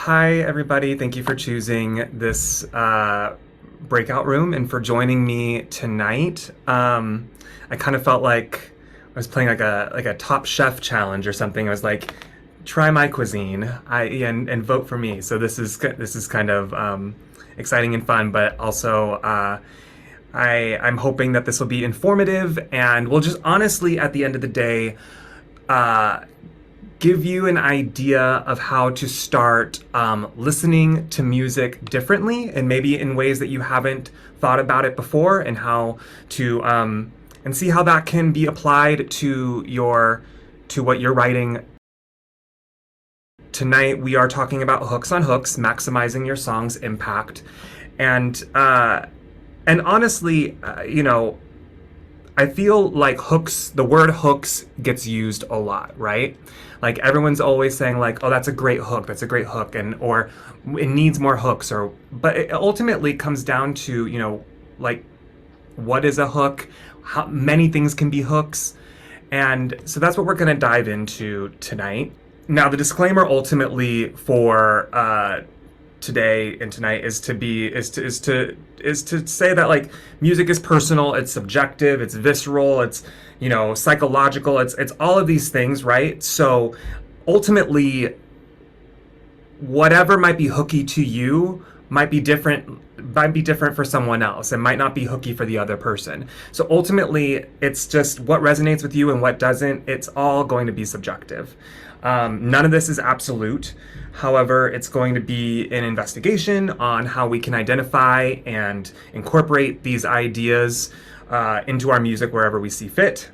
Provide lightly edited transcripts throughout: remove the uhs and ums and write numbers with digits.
Hi, everybody. Thank you for choosing this breakout room and for joining me tonight. I kind of felt like I was playing like a Top Chef challenge or something. I was like, try my cuisine, and vote for me. So this is kind of exciting and fun, but also I'm hoping that this will be informative and will just honestly, at the end of the day, uh, give you an idea of how to start listening to music differently and maybe in ways that you haven't thought about it before, and how to and see how that can be applied to what you're writing. Tonight we are talking about hooks on hooks, maximizing your song's impact, and honestly, I feel like the word hooks gets used a lot, right? Like everyone's always saying like, oh, that's a great hook, or it needs more hooks, but it ultimately comes down to, like, what is a hook? How many things can be hooks? And so that's what we're going to dive into tonight. Now, the disclaimer ultimately for today and tonight is to say that, like, music is personal, it's subjective, it's visceral, it's psychological, it's all of these things, right? So ultimately, whatever might be hooky to you might be different for someone else, and might not be hooky for the other person. So ultimately, it's just what resonates with you and what doesn't. It's all going to be subjective. None of this is absolute. However, it's going to be an investigation on how we can identify and incorporate these ideas into our music wherever we see fit.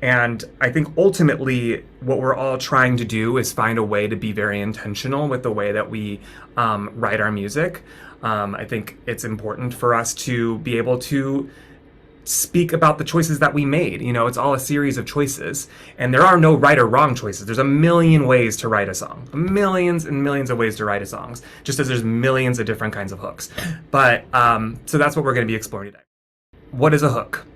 And I think ultimately what we're all trying to do is find a way to be very intentional with the way that we write our music. I think it's important for us to be able to speak about the choices that we made. It's all a series of choices, and there are no right or wrong choices. There's a million ways to write a song, millions and millions of ways to write a song, just as there's millions of different kinds of hooks. But so that's what we're going to be exploring today. What is a hook?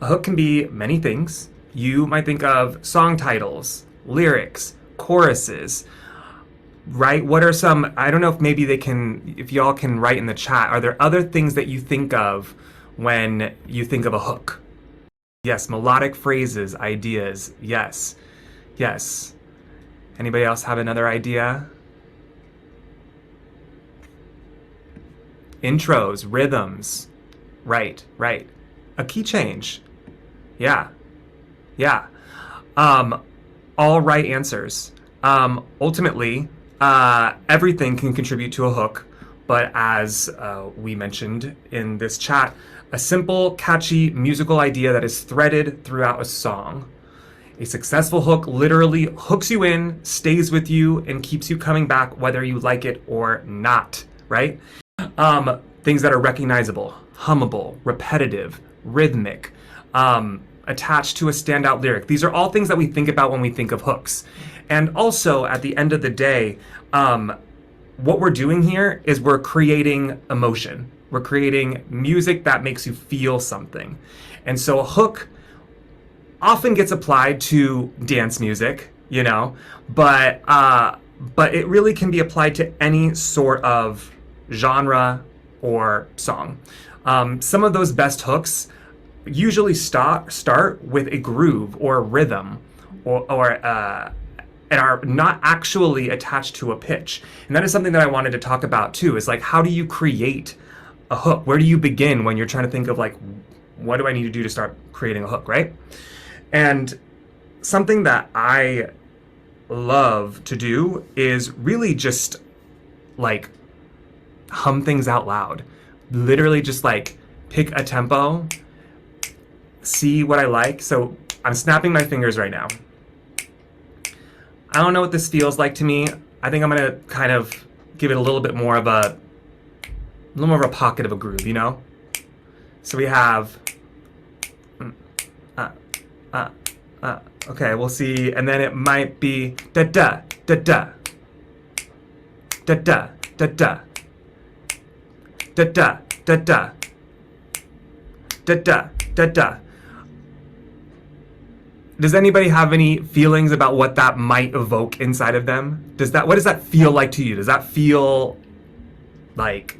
A hook can be many things. You might think of song titles, lyrics, choruses, right? What are some, I don't know if y'all can write in the chat, are there other things that you think of when you think of a hook? Yes, melodic phrases, ideas, yes, yes. Anybody else have another idea? Intros, rhythms, right. A key change. Yeah. All right answers. Ultimately, everything can contribute to a hook, but as we mentioned in this chat, a simple, catchy musical idea that is threaded throughout a song. A successful hook literally hooks you in, stays with you, and keeps you coming back whether you like it or not, right? Things that are recognizable, hummable, repetitive, rhythmic, attached to a standout lyric. These are all things that we think about when we think of hooks. And also, at the end of the day, what we're doing here is we're creating emotion. We're creating music that makes you feel something. And so a hook often gets applied to dance music, but it really can be applied to any sort of genre or song. Some of those best hooks usually start with a groove or a rhythm, and are not actually attached to a pitch. And that is something that I wanted to talk about too, is like, how do you create a hook? Where do you begin when you're trying to think of, like, what do I need to do to start creating a hook, right? And something that I love to do is really just, like, hum things out loud. Literally just, like, pick a tempo, see what I like. So I'm snapping my fingers right now. I don't know what this feels like to me. I think I'm gonna kind of give it a little more of a pocket of a groove, So we have, okay, we'll see, and then it might be da da da da da da da da da da da da da da da da. Does anybody have any feelings about what that might evoke inside of them? What does that feel like to you? Does that feel like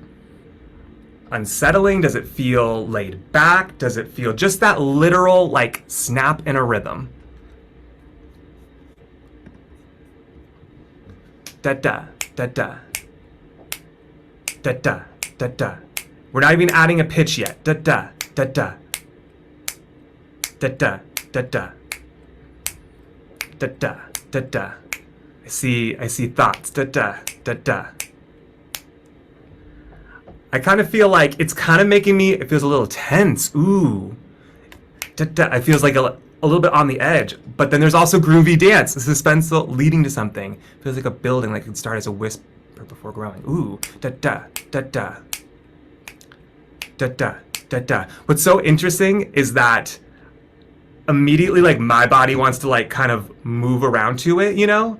unsettling? Does it feel laid back? Does it feel just that literal like snap in a rhythm? Da da da da da da da da. We're not even adding a pitch yet. Da da da da da da da da da da da da. I see thoughts. Da da da da. I kind of feel like it's kind of making me. It feels a little tense. Ooh. Da da. It feels like a little bit on the edge. But then there's also groovy dance, suspenseful, leading to something. It feels like a building, like it could start as a whisper before growing. Ooh. Da da da da. Da da da da. What's so interesting is that immediately like my body wants to like kind of move around to it, you know?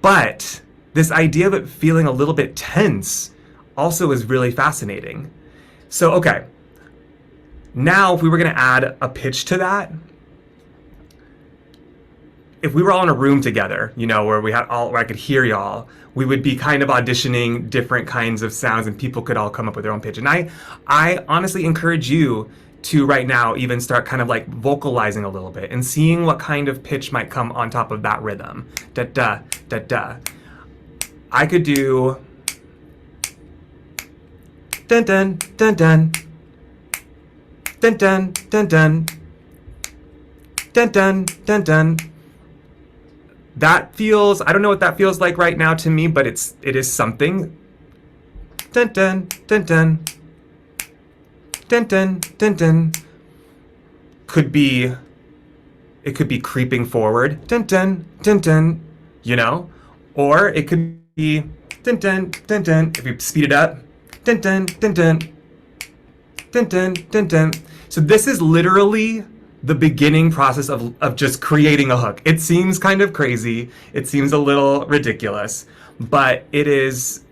But this idea of it feeling a little bit tense also is really fascinating. So, okay. Now, if we were going to add a pitch to that, if we were all in a room together, you know, where I could hear y'all, we would be kind of auditioning different kinds of sounds and people could all come up with their own pitch. And I honestly encourage you to right now even start kind of like vocalizing a little bit and seeing what kind of pitch might come on top of that rhythm. Da da da da. I could do dun dun dun dun dun dun dun dun dun dun dun dun. That feels, I don't know what that feels like right now to me, but it is something. Dun dun dun dun. Dun dun dun dun. It could be creeping forward. Dun dun dun dun. You know? Or it could be dun dun dun dun. If we speed it up. Dun dun dun dun. Dun dun dun dun. So this is literally the beginning process of just creating a hook. It seems kind of crazy. It seems a little ridiculous, but it is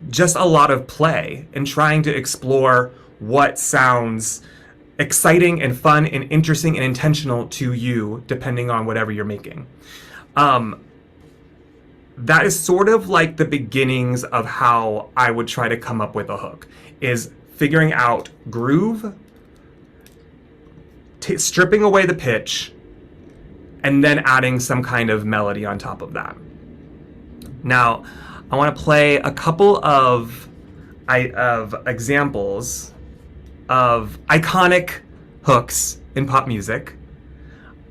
just a lot of play and trying to explore what sounds exciting and fun and interesting and intentional to you, depending on whatever you're making. That is sort of like the beginnings of how I would try to come up with a hook, is figuring out groove, stripping away the pitch, and then adding some kind of melody on top of that. Now, I want to play a couple of examples of iconic hooks in pop music.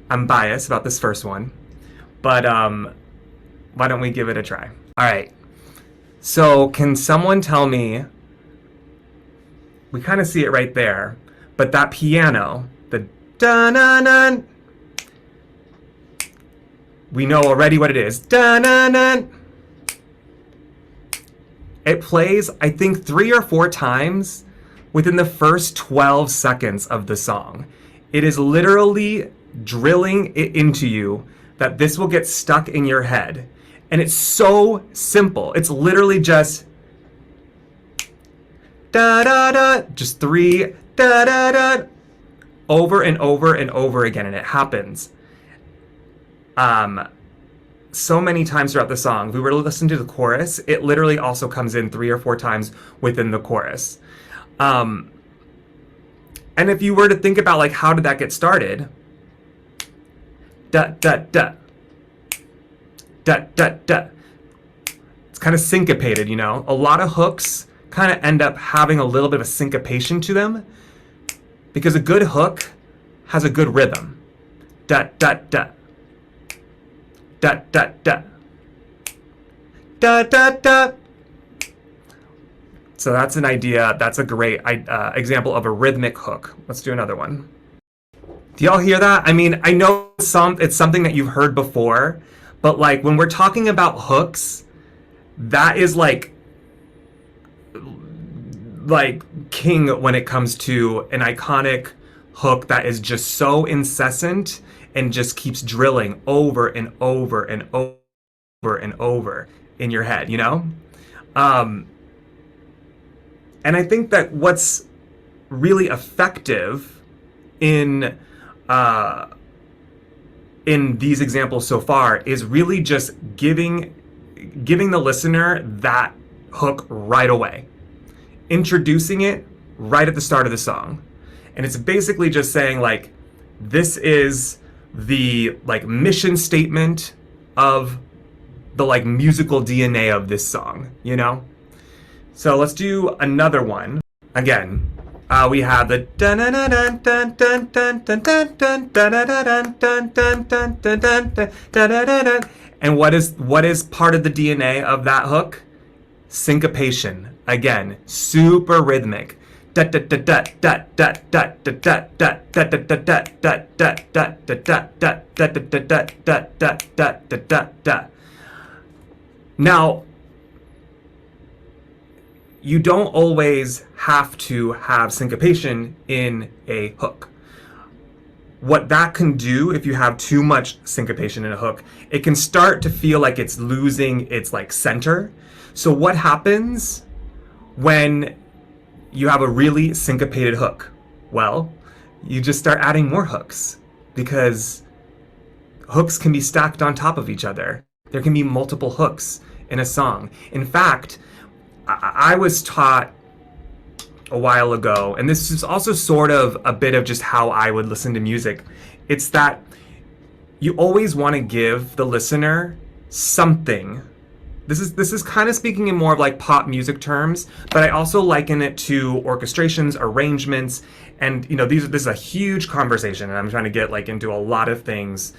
I'm biased about this first one, but why don't we give it a try? All right. So can someone tell me, we kind of see it right there, but that piano, the dun-dun-dun, we know already what it is. Dun-dun-dun. It plays, I think, 3 or 4 times within the first 12 seconds of the song. It is literally drilling it into you that this will get stuck in your head. And it's so simple. It's literally just da-da-da, just 3 da-da-da, over and over and over again, and it happens so many times throughout the song. If we were to listen to the chorus, it literally also comes in 3 or 4 times within the chorus. And if you were to think about like how did that get started, da da da da da da, it's kind of syncopated, you know. A lot of hooks kind of end up having a little bit of a syncopation to them, because a good hook has a good rhythm. Da da da da da da da da da. So that's an idea. That's a great example of a rhythmic hook. Let's do another one. Do y'all hear that? I mean, I know it's something that you've heard before, but like when we're talking about hooks, that is like king when it comes to an iconic hook that is just so incessant and just keeps drilling over and over and over and over in your head, you know? And I think that what's really effective in in these examples so far is really just giving the listener that hook right away, introducing it right at the start of the song. And it's basically just saying, like, this is the like mission statement of the like musical DNA of this song, you know? So let's do another one. Again, we have the and what is part of the DNA of that hook? Syncopation. Now, super rhythmic. Now, you don't always have to have syncopation in a hook. What that can do, if you have too much syncopation in a hook, it can start to feel like it's losing its like center. So what happens when you have a really syncopated hook? Well, you just start adding more hooks, because hooks can be stacked on top of each other. There can be multiple hooks in a song. In fact, I was taught a while ago, and this is also sort of a bit of just how I would listen to music. It's that you always want to give the listener something. This is kind of speaking in more of like pop music terms, but I also liken it to orchestrations, arrangements, and you know, this is a huge conversation, and I'm trying to get like into a lot of things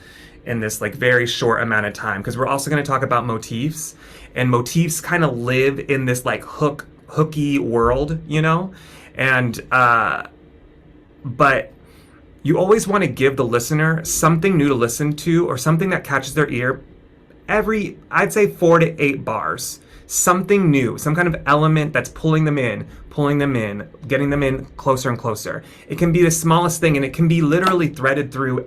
in this like very short amount of time, because we're also going to talk about motifs, and motifs kind of live in this like hooky world, you know, and but you always want to give the listener something new to listen to, or something that catches their ear every, I'd say 4 to 8 bars. Something new, some kind of element that's pulling them in, getting them in closer and closer. It can be the smallest thing, and it can be literally threaded through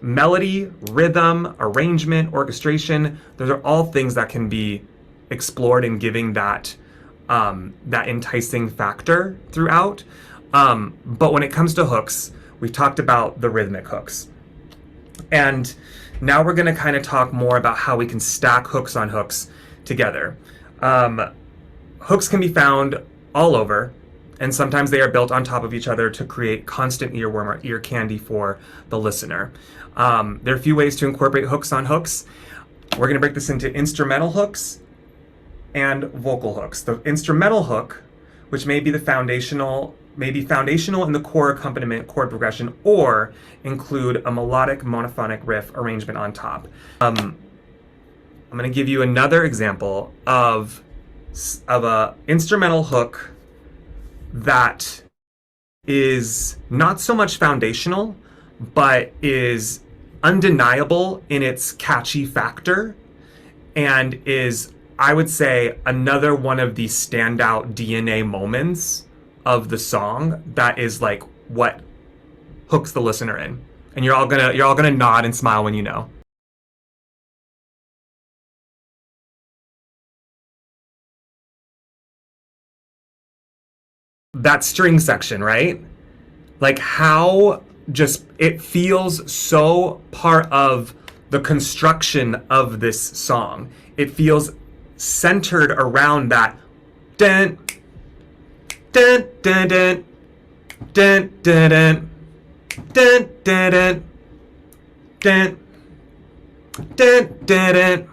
melody, rhythm, arrangement, orchestration. Those are all things that can be explored in giving that that enticing factor throughout. But when it comes to hooks, we've talked about the rhythmic hooks. And now we're going to kind of talk more about how we can stack hooks on hooks together. Hooks can be found all over, and sometimes they are built on top of each other to create constant earworm or ear candy for the listener. There are a few ways to incorporate hooks on hooks. We're going to break this into instrumental hooks and vocal hooks. The instrumental hook, which may be foundational in the core accompaniment, chord progression, or include a melodic monophonic riff arrangement on top. I'm going to give you another example of a instrumental hook that is not so much foundational, but is undeniable in its catchy factor, and is, I would say, another one of the standout DNA moments of the song that is like what hooks the listener in. And you're all gonna nod and smile when you know. That string section, right? Like how just it feels so part of the construction of this song. It feels centered around that dun dun dun dun dun dun dun dun dun dun dun.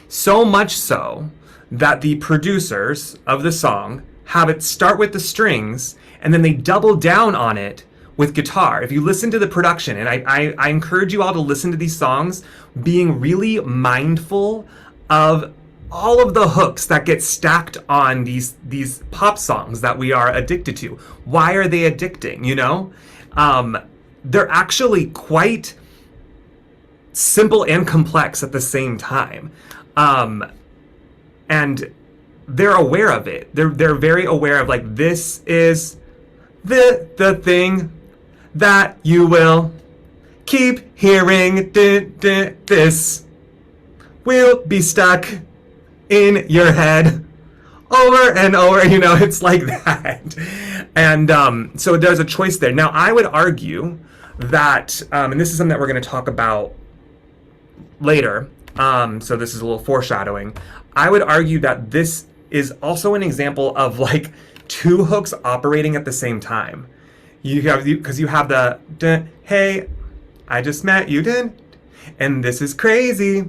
So much so that the producers of the song have it start with the strings, and then they double down on it with guitar. If you listen to the production, and I encourage you all to listen to these songs, being really mindful of all of the hooks that get stacked on these pop songs that we are addicted to. Why are they addicting, you know? They're actually quite simple and complex at the same time. And they're aware of it. They're very aware of, like, this is the thing that you will keep hearing. This will be stuck in your head over and over, you know, it's like that. And so there's a choice there. Now, I would argue that, and this is something that we're going to talk about later, so this is a little foreshadowing. I would argue that this is also an example of like two hooks operating at the same time. Because you have the dun, hey, I just met you, dun, and this is crazy.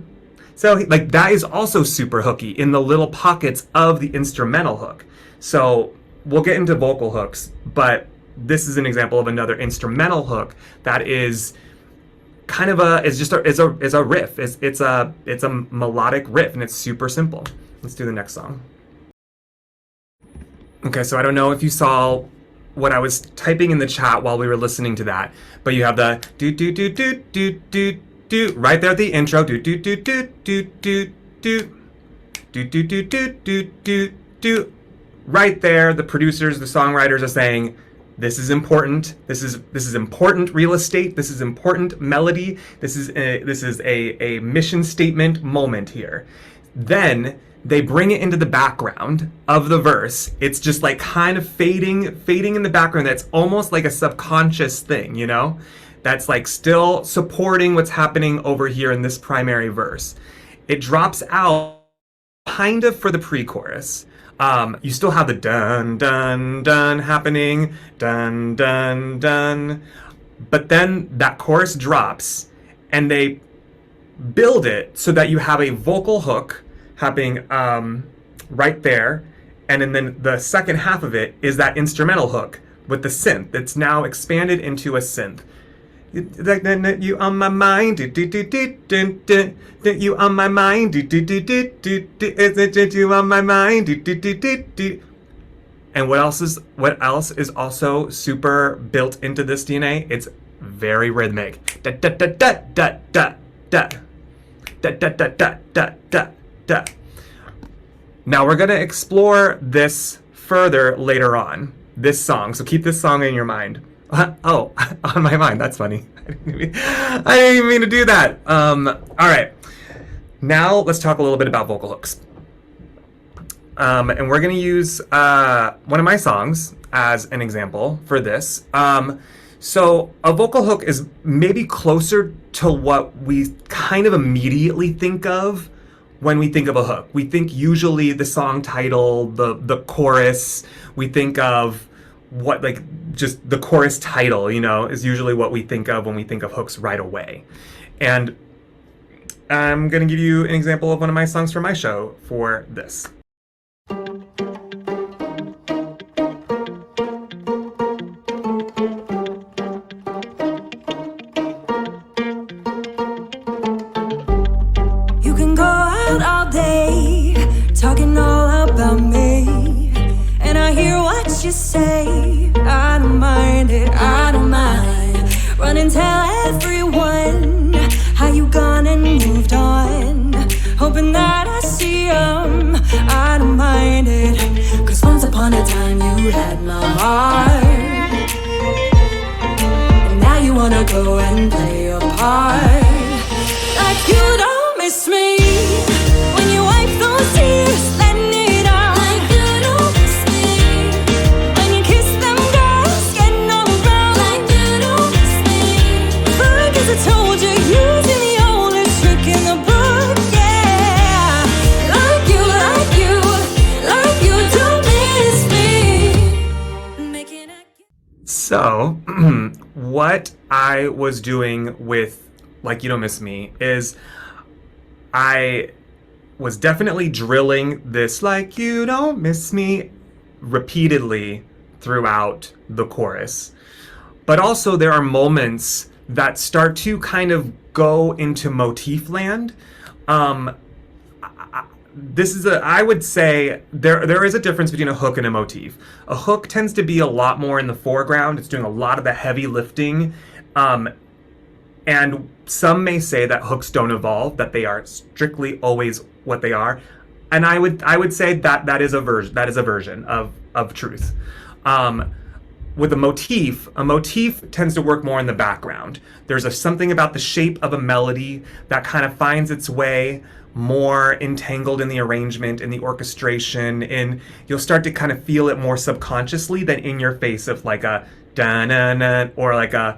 So like that is also super hooky in the little pockets of the instrumental hook. So we'll get into vocal hooks, but this is an example of another instrumental hook that is kind of a riff. It's a melodic riff, and it's super simple. Let's do the next song. Okay, so I don't know if you saw what I was typing in the chat while we were listening to that, but you have the do do do do do do do right there at the intro. Do do do do do do do do do do do do do do. Right there, the producers, the songwriters are saying, this is important. This is important real estate. This is important melody. This is a mission statement moment here. Then they bring it into the background of the verse. It's just like kind of fading in the background. That's almost like a subconscious thing, you know? That's like still supporting what's happening over here in this primary verse. It drops out kind of for the pre-chorus. You still have the dun, dun, dun happening, dun, dun, dun. But then that chorus drops, and they build it so that you have a vocal hook happening right there. And then the second half of it is that instrumental hook with the synth that's now expanded into a synth. You on my mind, you on my mind, you on my mind. And what else is also super built into this DNA? It's very rhythmic. Da da da da da da da da da da da da da da. Now we're gonna explore this further later on. This song, so keep this song in your mind. Oh, on my mind. That's funny. I didn't even mean to do that. All right. Now let's talk a little bit about vocal hooks. And we're going to use one of my songs as an example for this. So a vocal hook is maybe closer to what we kind of immediately think of when we think of a hook. We think usually the song title, the chorus. We think of what, like, just the chorus title, you know, is usually what we think of when we think of hooks right away. And I'm going to give you an example of one of my songs from my show for this. You can go out all day, talking all about me, and I hear what you say. I don't mind it, I don't mind. Run and tell everyone how you gone and moved on, hoping that I see 'em. I don't mind it, 'cause once upon a time you had my heart, and now you wanna go and play your part. Like you don't miss me when you wipe those tears, letting it out. Like you don't miss me when you kiss them girls, getting all around. Like you don't miss me, fuck as I told you, using the oldest trick in the book, yeah. Like you don't miss me. Making it. So, what I was doing with Like You Don't Miss Me is I was definitely drilling this like you don't miss me repeatedly throughout the chorus. But also there are moments that start to kind of go into motif land. I would say there is a difference between a hook and a motif. A hook tends to be a lot more in the foreground. It's doing a lot of the heavy lifting. And some may say that hooks don't evolve, that they are strictly always what they are. And I would say that is a version of truth. With a motif tends to work more in the background. There's something about the shape of a melody that kind of finds its way more entangled in the arrangement, in the orchestration, and you'll start to kind of feel it more subconsciously than in your face of like a da-na-na or like a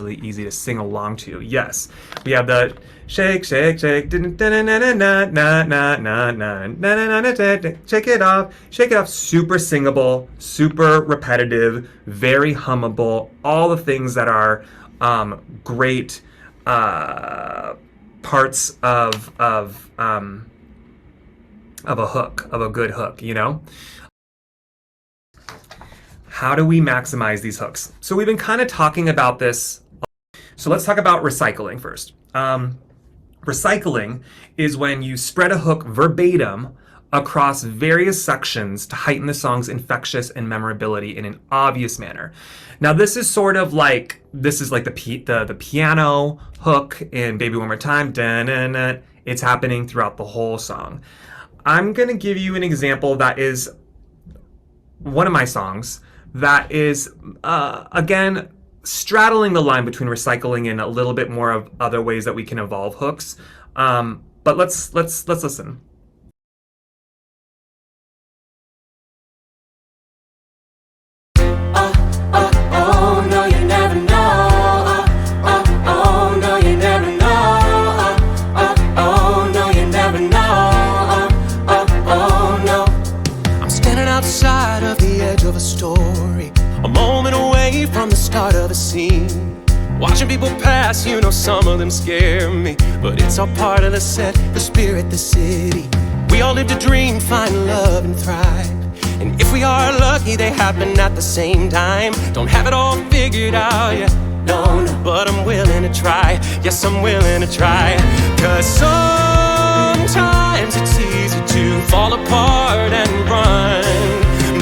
really easy to sing along to. Yes, we have the shake, shake, shake, shake it off, shake it off. Super singable, super repetitive, very hummable. All the things that are great parts of a hook, of a good hook, you know? How do we maximize these hooks? So we've been kind of talking about this. So let's talk about recycling first. Recycling is when you spread a hook verbatim across various sections to heighten the song's infectious and memorability in an obvious manner. Now this is sort of like, the piano hook in Baby One More Time. Da-na-na. It's happening throughout the whole song. I'm gonna give you an example that is one of my songs that is, again, straddling the line between recycling and a little bit more of other ways that we can evolve hooks. But let's listen. Oh, no, you never know. Oh, no, you never know. Oh, no, you never know. Oh, no. I'm standing outside of the edge of a story, a moment away from the start of a scene. Watching people pass, you know some of them scare me, but it's all part of the set, the spirit, the city. We all live to dream, find love and thrive. And if we are lucky, they happen at the same time. Don't have it all figured out yet, no, but I'm willing to try. Yes, I'm willing to try. 'Cause sometimes it's easy to fall apart and run,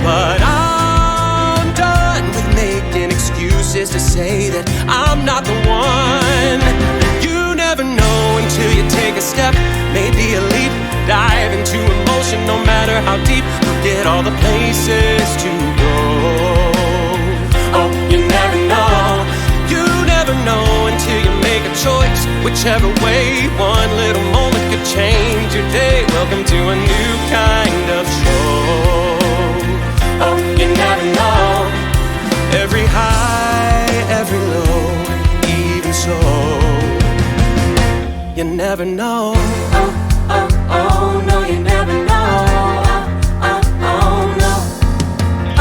but I'm done with making excuses to say that I'm not the one. You never know until you take a step, maybe a leap, dive into emotion. No matter how deep, forget all the places to go. Oh, you never know. You never know until you make a choice. Whichever way, one little moment could change your day. Welcome to a new kind of show. Oh, you never know. Every high, every low, even so, you never know. Oh, no, you never know. Oh, no.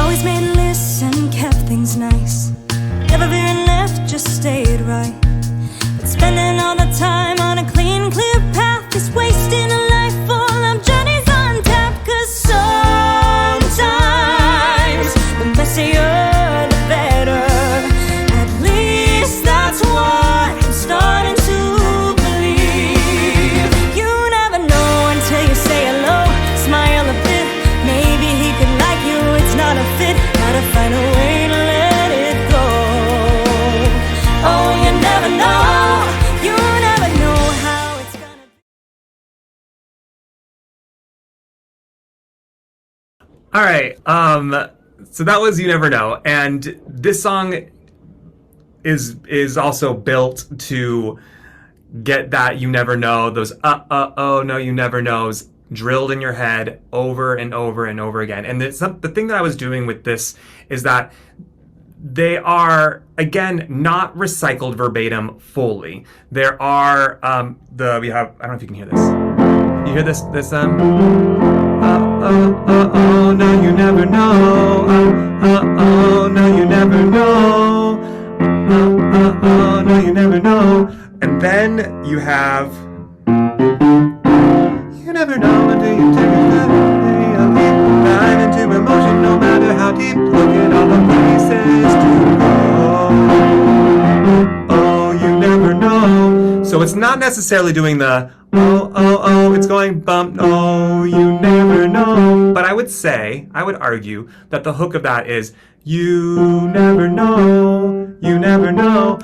Always made lists and kept things nice. Never veering left, just stayed right. But spending all the time on a clean, clear path is wasting a life full of journeys on tap. 'Cause sometimes the messier, the better. At least that's what I'm starting to believe. You never know until you say hello, smile a bit. Maybe he could like you, it's not a fit. Gotta find a way to let it go. Oh, you never know. You never know how it's gonna be. All right. So that was You Never Know, and this song is also built to get that you never know, those oh no you never knows drilled in your head over and over and over again. And the thing that I was doing with this is that they are, again, not recycled verbatim fully. There are we have, I don't know if you can hear this. You hear this oh no you never know. Oh no you never know. Oh no you never know. And then you have, you never know until you take a step, dive into emotion, no matter how deep. Look at all the places to go. Oh, you never know. So it's not necessarily doing the oh, it's going bump. No, you never know. But I would argue that the hook of that is you never know, you never know.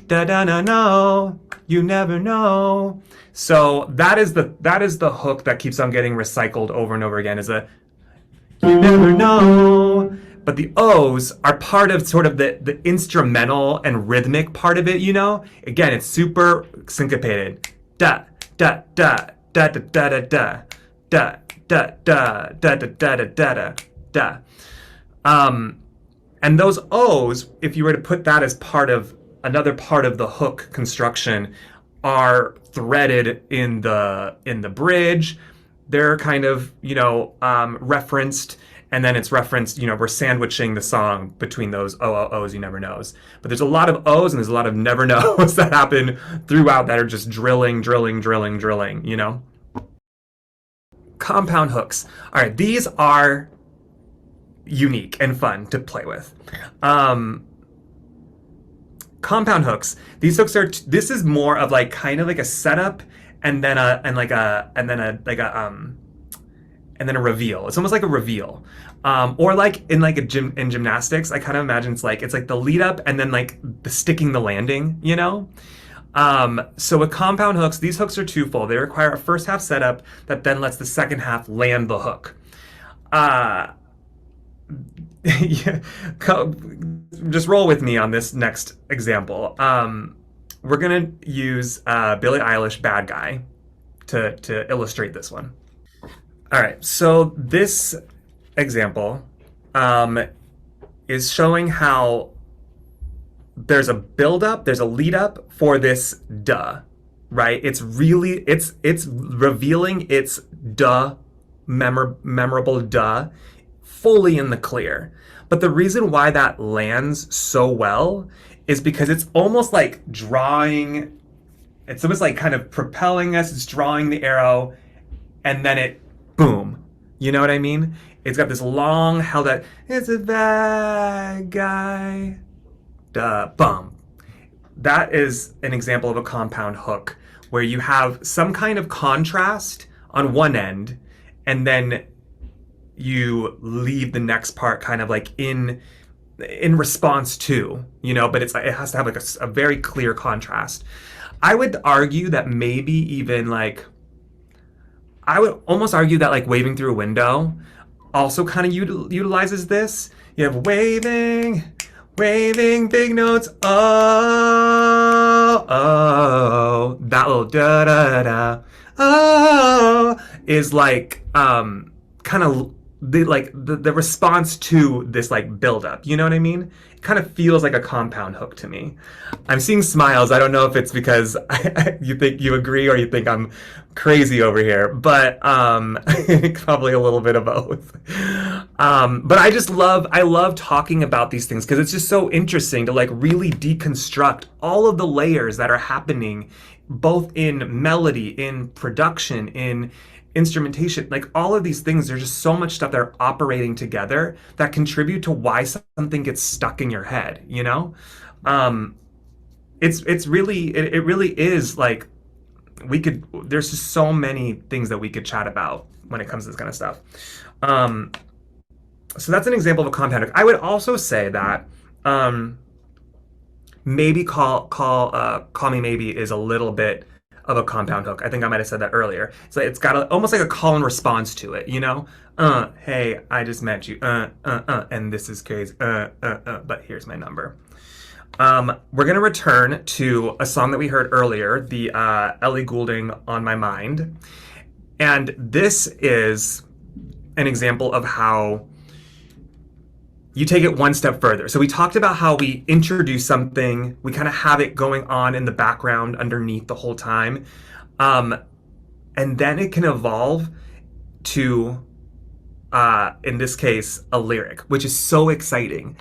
Da da na no, you never know. So that is the hook that keeps on getting recycled over and over again. Is a you never know. But the O's are part of sort of the instrumental and rhythmic part of it. You know, again, it's super syncopated. Da da da da da da da da da da da da da da da da. And those O's, if you were to put that as part of another part of the hook construction are threaded in the bridge. They're kind of, referenced, and then it's referenced, we're sandwiching the song between those O's, you never knows. But there's a lot of O's and there's a lot of never knows that happen throughout that are just drilling. Compound hooks. All right, these are unique and fun to play with. Compound hooks. These hooks are. This is more of like kind of like a setup and then a reveal. It's almost like a reveal, or like in in gymnastics. I kind of imagine it's like the lead up and then like the sticking the landing. So with compound hooks, these hooks are twofold. They require a first half setup that then lets the second half land the hook. Yeah, just roll with me on this next example. We're gonna use Billie Eilish "Bad Guy" to illustrate this one. All right, so this example is showing how there's a build-up, there's a lead-up for this duh, right? It's revealing its duh, memorable duh, fully in the clear. But the reason why that lands so well is because it's almost like drawing, it's almost like kind of propelling us, it's drawing the arrow, and then it, boom. You know what I mean? It's got this long held out, it's a bad guy, duh, bum. That is an example of a compound hook where you have some kind of contrast on one end, and then you leave the next part kind of like in response to, but it has to have like a very clear contrast. I would argue that maybe even like, I would almost argue that like waving through a window also kind of utilizes this. You have waving big notes, oh, that little da da da, oh, is like kind of the response to this like build up. You know what I mean? It kind of feels like a compound hook to me. I'm seeing smiles. I don't know if it's because you think you agree or you think I'm crazy over here, but probably a little bit of both. But I love talking about these things because it's just so interesting to like really deconstruct all of the layers that are happening both in melody, in production, in instrumentation, like all of these things. There's just so much stuff that are operating together that contribute to why something gets stuck in your head, it really is like there's just so many things that we could chat about when it comes to this kind of stuff. So that's an example of a compound hook. I would also say that maybe call me maybe is a little bit of a compound hook. I think I might have said that earlier. So it's got almost like a call and response to it, hey, I just met you, and this is crazy, but here's my number. We're gonna return to a song that we heard earlier, the Ellie Goulding "On My Mind," and this is an example of how you take it one step further. So we talked about how we introduce something, we kind of have it going on in the background underneath the whole time. And then it can evolve to, in this case, a lyric, which is so exciting.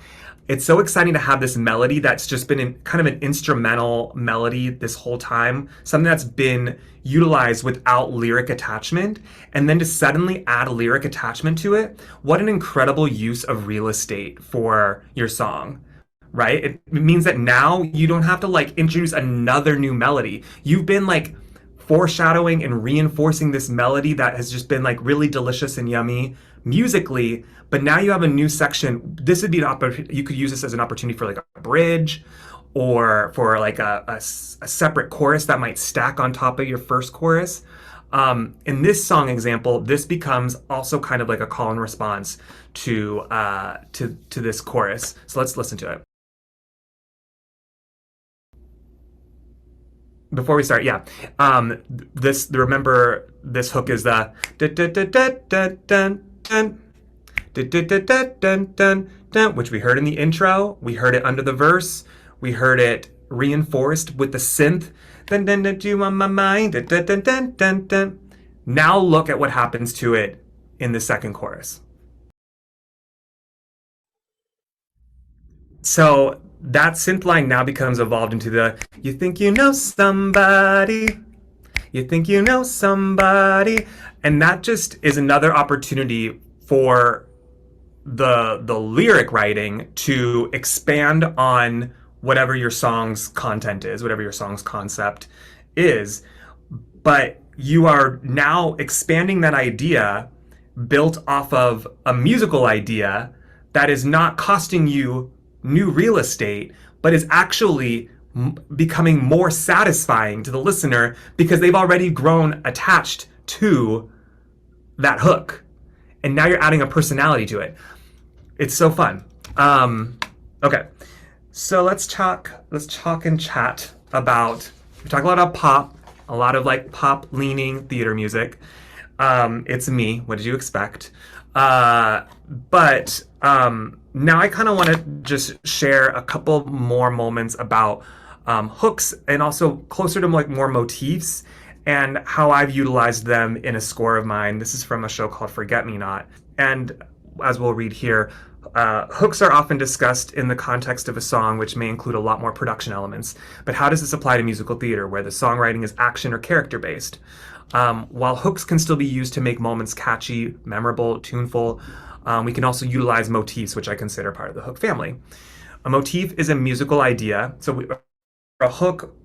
It's so exciting to have this melody that's just been kind of an instrumental melody this whole time, something that's been utilized without lyric attachment, and then to suddenly add a lyric attachment to it. What an incredible use of real estate for your song, right? It means that now you don't have to like introduce another new melody. You've been like foreshadowing and reinforcing this melody that has just been like really delicious and yummy musically, but now you have a new section. This would be an opportunity. You could use this as an opportunity for like a bridge, or for like a separate chorus that might stack on top of your first chorus. In this song example, this becomes also kind of like a call and response to this chorus. So let's listen to it. Before we start, yeah, remember this hook is the which we heard in the intro, we heard it under the verse, we heard it reinforced with the synth. Dun, dun, dun, you on my mind. Dun, dun, dun, dun, dun, dun. Now look at what happens to it in the second chorus. So that synth line now becomes evolved into the you think you know somebody, you think you know somebody, and that just is another opportunity for the lyric writing to expand on whatever your song's content is, whatever your song's concept is, but you are now expanding that idea built off of a musical idea that is not costing you new real estate, but is actually becoming more satisfying to the listener because they've already grown attached to that hook. And now you're adding a personality to it. It's so fun. Okay, so let's talk and chat about, we talk a lot about pop, a lot of like pop leaning theater music. It's me, what did you expect? But now I kind of want to just share a couple more moments about hooks and also closer to like more motifs and how I've utilized them in a score of mine. This is from a show called Forget Me Not. And as we'll read here, hooks are often discussed in the context of a song, which may include a lot more production elements. But how does this apply to musical theater, where the songwriting is action or character-based? While hooks can still be used to make moments catchy, memorable, tuneful, we can also utilize motifs, which I consider part of the hook family. A motif is a musical idea. So a hook,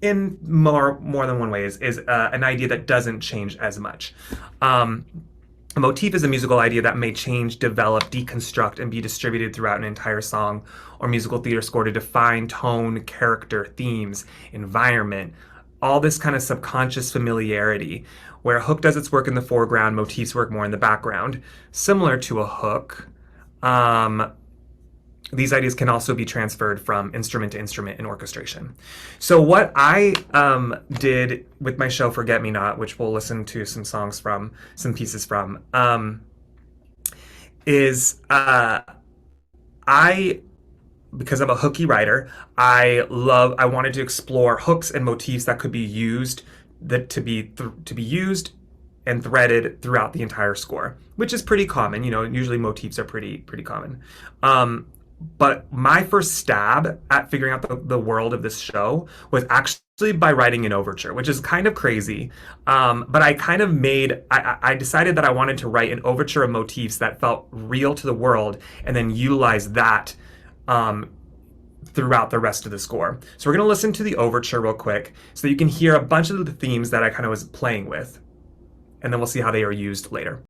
in more than one way, is an idea that doesn't change as much. A motif is a musical idea that may change, develop, deconstruct, and be distributed throughout an entire song or musical theater score to define tone, character, themes, environment, all this kind of subconscious familiarity. Where a hook does its work in the foreground, motifs work more in the background. Similar to a hook, these ideas can also be transferred from instrument to instrument in orchestration. So what I did with my show Forget Me Not, which we'll listen to some songs from, some pieces from, is because I'm a hooky writer, I wanted to explore hooks and motifs that could be used, to be used and threaded throughout the entire score, which is pretty common. You know, usually motifs are pretty common. But my first stab at figuring out the world of this show was actually by writing an overture, which is kind of crazy. But I kind of I decided that I wanted to write an overture of motifs that felt real to the world and then utilize that throughout the rest of the score. So we're going to listen to the overture real quick so that you can hear a bunch of the themes that I kind of was playing with. And then we'll see how they are used later.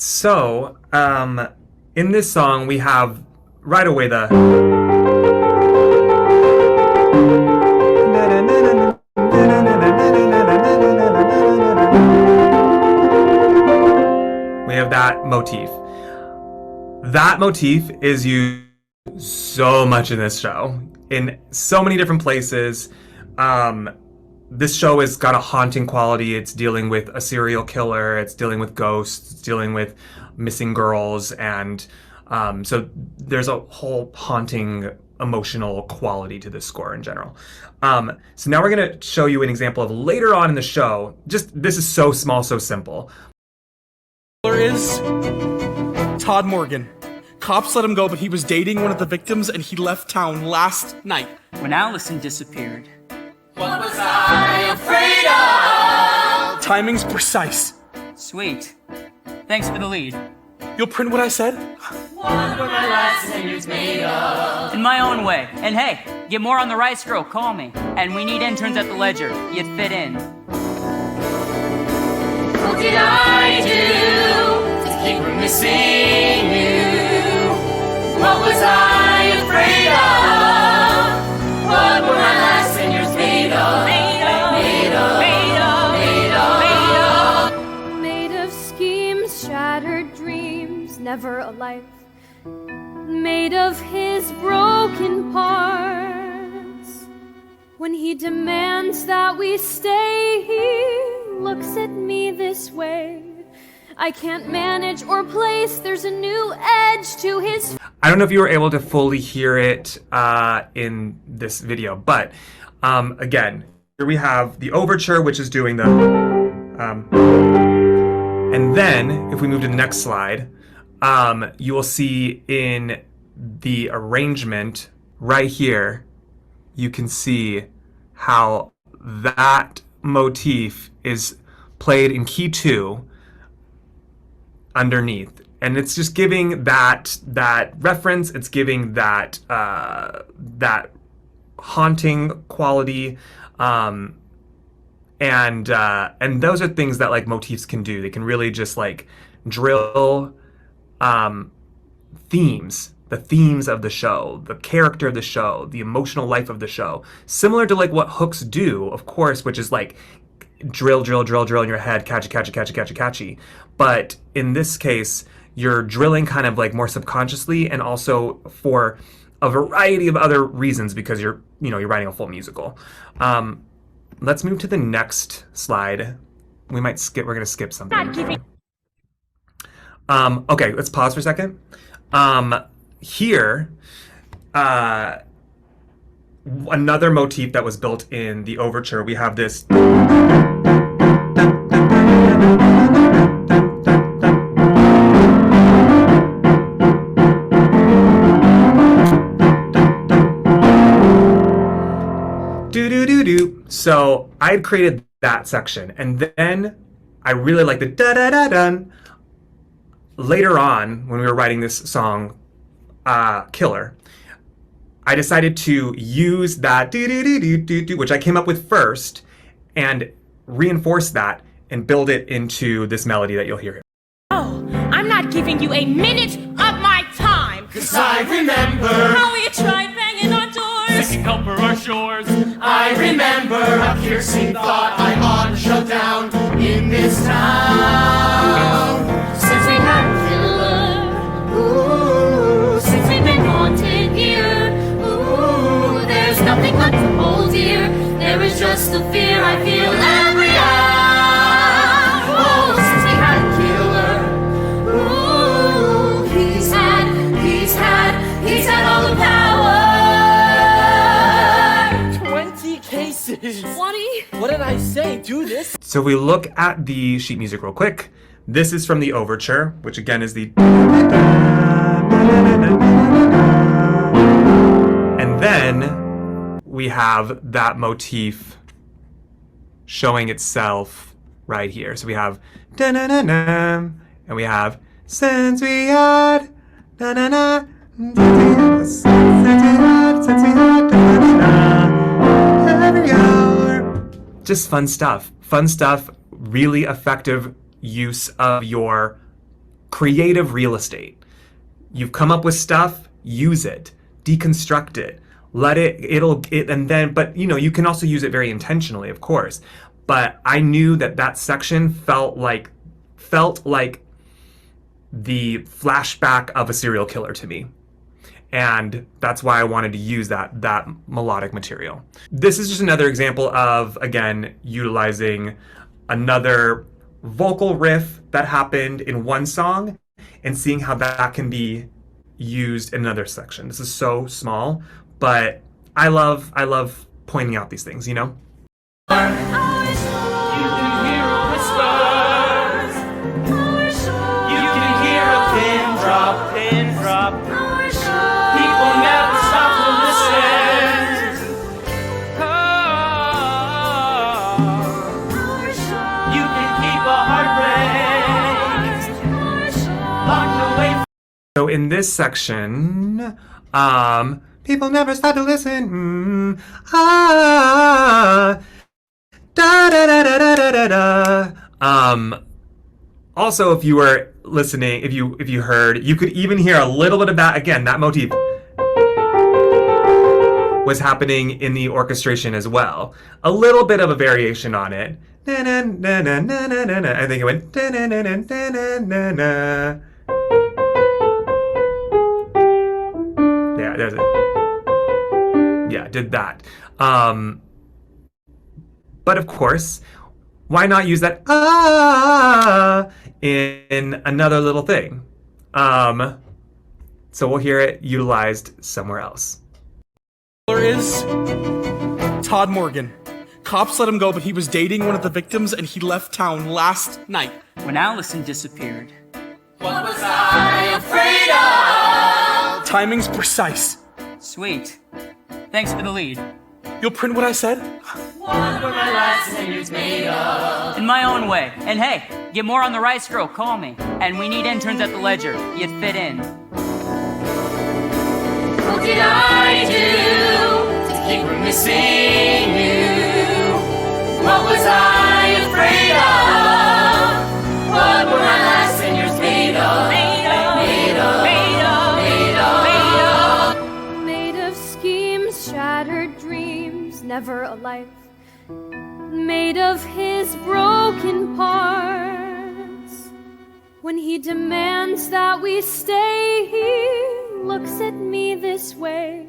So, in this song, we have right away the we have that motif. That motif is used so much in this show, in so many different places. this show has got a haunting quality. It's dealing with a serial killer. It's dealing with ghosts. It's dealing with missing girls. And so there's a whole haunting emotional quality to this score in general. So now we're going to show you an example of later on in the show. Just, this is so small, so simple. Is Todd Morgan. Cops let him go, but he was dating one of the victims and he left town last night. When Allison disappeared. What was I afraid of? Timing's precise. Sweet. Thanks for the lead. You'll print what I said? What were my last fingers made of? In my own way. And hey, get more on the rice girl, call me. And we need interns at the Ledger. You'd fit in. What did I do to keep from missing you? What was I afraid of? What were my last fingers made of? Made of schemes, shattered dreams, never a life. Made of his broken parts. When he demands that we stay, he looks at me this way. I can't manage or place, there's a new edge to his... I don't know if you were able to fully hear it in this video, but again, here we have the overture, which is doing the... and then, if we move to the next slide, you will see in the arrangement right here, you can see how that motif is played in key 2 underneath, and it's just giving that reference. It's giving that that haunting quality, and those are things that like motifs can do. They can really just like drill themes. The themes of the show, the character of the show, the emotional life of the show. Similar to like what hooks do, of course, which is like drill in your head, catchy. But in this case, you're drilling kind of like more subconsciously and also for a variety of other reasons because you're writing a full musical. Let's move to the next slide. We're going to skip something. Okay, let's pause for a second. Here, another motif that was built in the overture, we have this. Do. So I had created that section, and then I really like the da-da-da-dun. Later on, when we were writing this song, Killer, I decided to use that do, which I came up with first, and reinforce that and build it into this melody that you'll hear here. Oh, I'm not giving you a minute of my time. 'Cause I remember How we tried banging on doors. seeking help for our shores. I remember a piercing thought I ought to shut down in this town. Since we had a killer, ooh, since we've been haunted here, ooh, there's nothing left to hold dear. There is just a fear I feel every hour. Oh, since we had a killer, ooh, he's had all the power. 20 cases. 20? What did I say? Do this? So if we look at the sheet music real quick, this is from the overture, which again is the... And then we have that motif showing itself right here. So we have da-na-na-na, and we have since we had da-na-na, since we had da-na-na, every hour. Just fun stuff. Fun stuff, really effective use of your creative real estate. You've come up with stuff, use it, deconstruct it, but you can also use it very intentionally, of course. But I knew that section felt like the flashback of a serial killer to me. And that's why I wanted to use that melodic material. This is just another example of, again, utilizing another vocal riff that happened in one song and seeing how that can be used in another section. This is so small, but I love pointing out these things, you know? Pin drop. People never stop to listen. You can keep a heart rate locked away. So in this section, people never stop to listen. Da da da da da da da. Also, if you were listening, if you heard, you could even hear a little bit of that. Again, that motif was happening in the orchestration as well. A little bit of a variation on it. Na na na na na na na. I think it went na na na na na na na. Yeah, there's it. Yeah, did that. But of course, why not use that in another little thing? So we'll hear it utilized somewhere else. Is Todd Morgan. Cops let him go, but he was dating one of the victims and he left town last night. When Allison disappeared, What was I afraid of? Timing's precise. sweet. Thanks for the lead. You'll print what I said? What were my last fingers made of? In my own way. And hey, get more on the Rice Girl, call me. And we need interns at the Ledger. You'd fit in. What did I do to keep from missing you? What was I afraid of? What were my last fingers made of? Made of schemes, shattered dreams, never a life. Made of his broken parts. When he demands that we stay, he looks at me this way.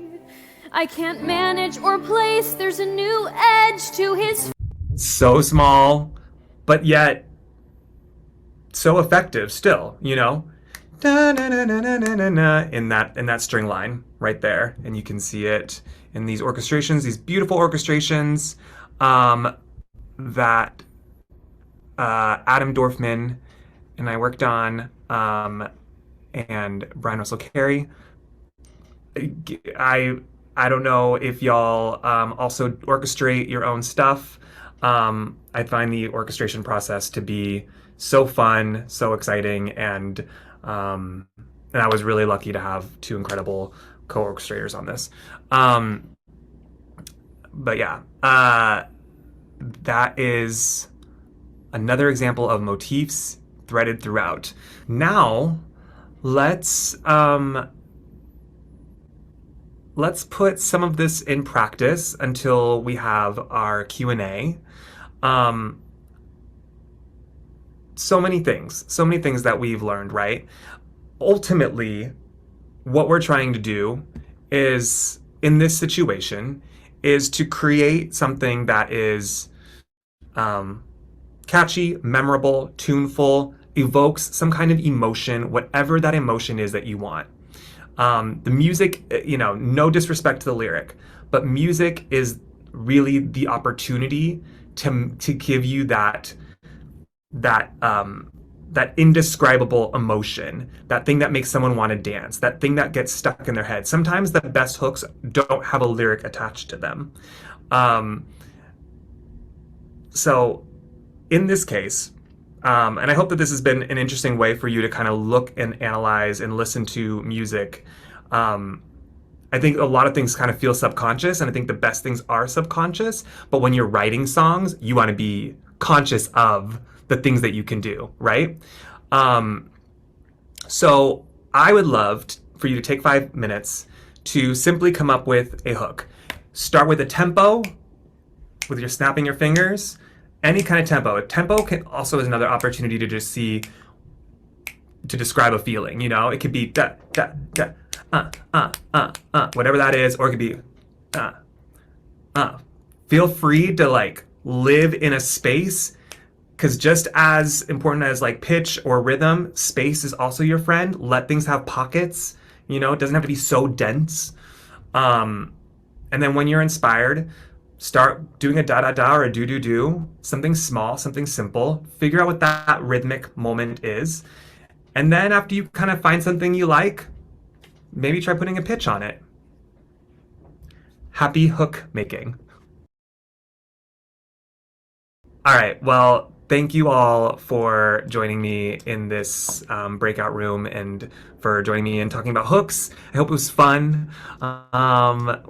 I can't manage or place, there's a new edge to his. So small, but yet so effective still, you know? Da, na, na, na, na, na, na, in that string line right there. And you can see it in these orchestrations, these beautiful orchestrations that Adam Dorfman and I worked on, and Brian Russell Carey. I don't know if y'all also orchestrate your own stuff. I find the orchestration process to be so fun, so exciting, and I was really lucky to have two incredible co-orchestrators on this. But yeah, that is another example of motifs threaded throughout. Now, let's put some of this in practice until we have our Q&A. So many things that we've learned, right? Ultimately, what we're trying to do is, in this situation, is to create something that is catchy, memorable, tuneful, evokes some kind of emotion, whatever that emotion is that you want. The music, no disrespect to the lyric, but music is really the opportunity to give you that indescribable emotion, that thing that makes someone want to dance, that thing that gets stuck in their head. Sometimes the best hooks don't have a lyric attached to them. So in this case, and I hope that this has been an interesting way for you to kind of look and analyze and listen to music. I think a lot of things kind of feel subconscious, and I think the best things are subconscious. But when you're writing songs, you want to be conscious of the things that you can do, right? So I would love for you to take 5 minutes to simply come up with a hook. Start with a tempo, with your snapping your fingers, any kind of tempo. A tempo also is another opportunity to just to describe a feeling, It could be da, da, da, whatever that is, or it could be feel free to like live in a space, because just as important as like pitch or rhythm, space is also your friend. Let things have pockets, you know, it doesn't have to be so dense. And then when you're inspired, start doing a da-da-da or a do-do-do, something small, something simple. Figure out what that rhythmic moment is. And then after you kind of find something you like, maybe try putting a pitch on it. Happy hook making. All right, well, thank you all for joining me in this breakout room and for joining me and talking about hooks. I hope it was fun. We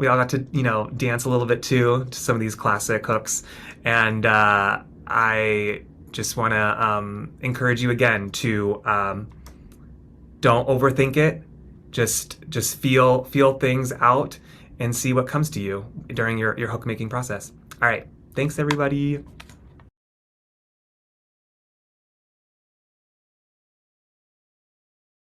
all got to, you know, dance a little bit too to some of these classic hooks. And I just want to encourage you again to don't overthink it. Just feel things out and see what comes to you during your hook making process. All right, thanks everybody.